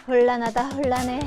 혼란하다 혼란해.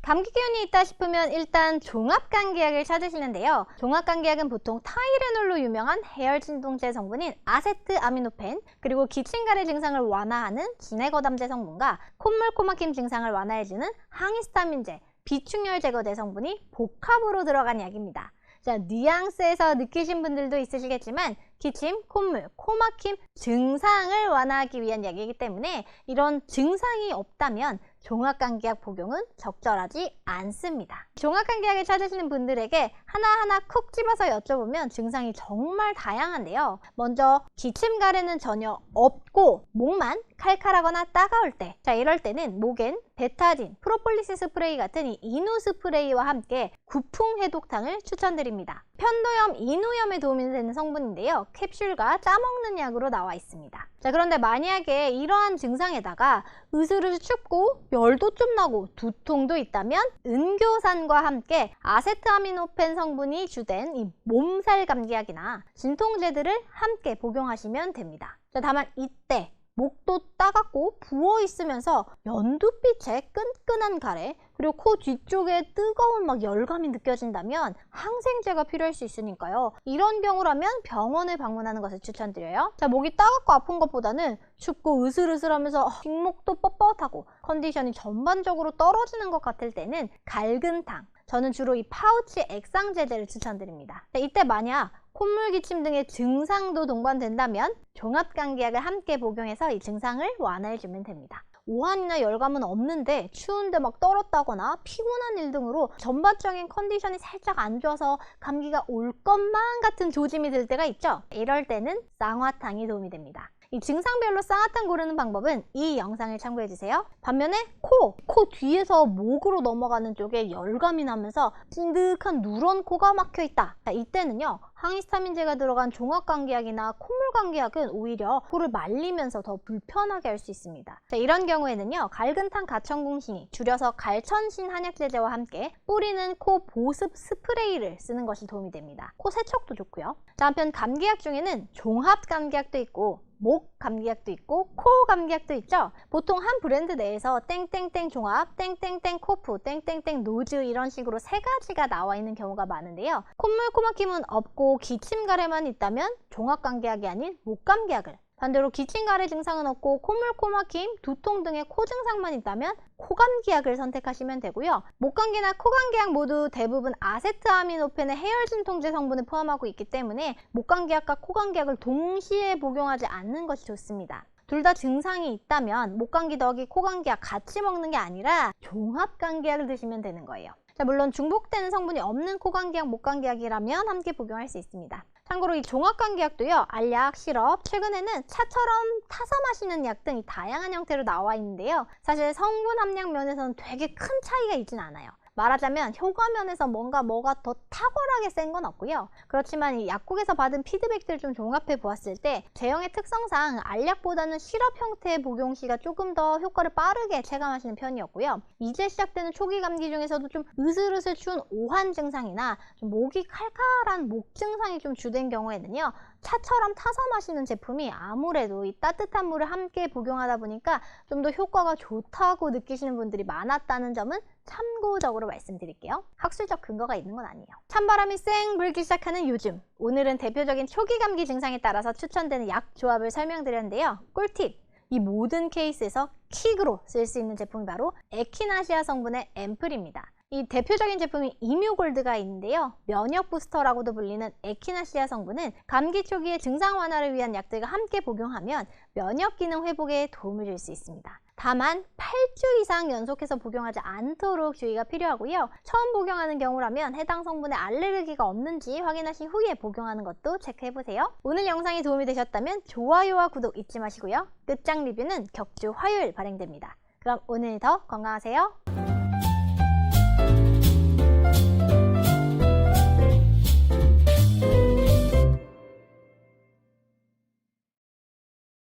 감기 기운이 있다 싶으면 일단 종합감기약을 찾으시는데요. 종합감기약은 보통 타이레놀로 유명한 해열 진통제 성분인 아세트아미노펜, 그리고 기침가래 증상을 완화하는 진해거담제 성분과 콧물 코막힘 증상을 완화해주는 항히스타민제, 비충혈 제거제 성분이 복합으로 들어간 약입니다. 자, 뉘앙스에서 느끼신 분들도 있으시겠지만 기침, 콧물, 코막힘 증상을 완화하기 위한 약이기 때문에 이런 증상이 없다면 종합감기약 복용은 적절하지 않습니다. 종합감기약을 찾으시는 분들에게 하나하나 콕 집어서 여쭤보면 증상이 정말 다양한데요. 먼저 기침 가래는 전혀 없고 목만 칼칼하거나 따가울 때, 자, 이럴 때는 목엔 베타딘, 프로폴리스 스프레이 같은 이 이누 스프레이와 함께 구풍 해독탕을 추천드립니다. 편도염, 인후염에 도움이 되는 성분인데요. 캡슐과 짜먹는 약으로 나와 있습니다. 자, 그런데 만약에 이러한 증상에다가 으스르스 춥고 열도 좀 나고 두통도 있다면 은교산과 함께 아세트아미노펜 성분이 주된 이 몸살 감기약이나 진통제들을 함께 복용하시면 됩니다. 자, 다만 이때 목도 따갑고 부어있으면서 연두빛의 끈끈한 가래, 그리고 코 뒤쪽에 뜨거운 열감이 느껴진다면 항생제가 필요할 수 있으니까요. 이런 경우라면 병원을 방문하는 것을 추천드려요. 자, 목이 따갑고 아픈 것보다는 춥고 으슬으슬하면서 뒷목도 뻣뻣하고 컨디션이 전반적으로 떨어지는 것 같을 때는 갈근탕, 저는 주로 이 파우치 액상제제를 추천드립니다. 자, 이때 만약 콧물, 기침 등의 증상도 동반된다면 종합감기약을 함께 복용해서 이 증상을 완화해주면 됩니다. 오한이나 열감은 없는데 추운데 떨었다거나 피곤한 일 등으로 전반적인 컨디션이 살짝 안 좋아서 감기가 올 것만 같은 조짐이 들 때가 있죠. 이럴 때는 쌍화탕이 도움이 됩니다. 이 증상별로 쌍화탕 고르는 방법은 이 영상을 참고해주세요. 반면에 코 뒤에서 목으로 넘어가는 쪽에 열감이 나면서 찐득한 누런 코가 막혀있다. 자, 이때는요, 항히스타민제가 들어간 종합감기약이나 콧물감기약은 오히려 코를 말리면서 더 불편하게 할 수 있습니다. 자, 이런 경우에는요, 갈근탕 가천궁신이, 줄여서 갈천신 한약제제와 함께 뿌리는 코 보습 스프레이를 쓰는 것이 도움이 됩니다. 코 세척도 좋고요. 자, 한편 감기약 중에는 종합감기약도 있고 목 감기약도 있고 코 감기약도 있죠. 보통 한 브랜드 내에서 땡땡땡 종합, 땡땡땡 코프, 땡땡땡 노즈 이런 식으로 세 가지가 나와 있는 경우가 많은데요. 콧물 코막힘은 없고 기침 가래만 있다면 종합 감기약이 아닌 목 감기약을, 반대로 기침 가래 증상은 없고 콧물 코막힘, 두통 등의 코 증상만 있다면 코감기약을 선택하시면 되고요. 목감기나 코감기약 모두 대부분 아세트아미노펜의 해열 진통제 성분을 포함하고 있기 때문에 목감기약과 코감기약을 동시에 복용하지 않는 것이 좋습니다. 둘 다 증상이 있다면 목감기 더하기 코감기약 같이 먹는 게 아니라 종합감기약을 드시면 되는 거예요. 자, 물론 중복되는 성분이 없는 코감기약, 목감기약이라면 함께 복용할 수 있습니다. 참고로 이 종합감기약도요, 알약, 시럽, 최근에는 차처럼 타서 마시는 약 등이 다양한 형태로 나와 있는데요. 사실 성분 함량 면에서는 되게 큰 차이가 있진 않아요. 말하자면 효과면에서 뭐가 더 탁월하게 센 건 없고요. 그렇지만 이 약국에서 받은 피드백들 좀 종합해 보았을 때 제형의 특성상 알약보다는 시럽 형태의 복용 시가 조금 더 효과를 빠르게 체감하시는 편이었고요. 이제 시작되는 초기 감기 중에서도 좀 으슬으슬 추운 오한 증상이나 좀 목이 칼칼한 목 증상이 좀 주된 경우에는요, 차처럼 타서 마시는 제품이 아무래도 이 따뜻한 물을 함께 복용하다 보니까 좀 더 효과가 좋다고 느끼시는 분들이 많았다는 점은 참고적으로 말씀드릴게요. 학술적 근거가 있는 건 아니에요. 찬바람이 쌩 불기 시작하는 요즘, 오늘은 대표적인 초기 감기 증상에 따라서 추천되는 약 조합을 설명드렸는데요. 꿀팁! 이 모든 케이스에서 킥으로 쓸 수 있는 제품이 바로 에키나시아 성분의 앰플입니다. 이 대표적인 제품이 이뮤골드가 있는데요. 면역 부스터라고도 불리는 에키나시아 성분은 감기 초기의 증상 완화를 위한 약들과 함께 복용하면 면역 기능 회복에 도움을 줄 수 있습니다. 다만 8주 이상 연속해서 복용하지 않도록 주의가 필요하고요. 처음 복용하는 경우라면 해당 성분에 알레르기가 없는지 확인하신 후에 복용하는 것도 체크해보세요. 오늘 영상이 도움이 되셨다면 좋아요와 구독 잊지 마시고요. 끝장 리뷰는 격주 화요일 발행됩니다. 그럼 오늘도 건강하세요.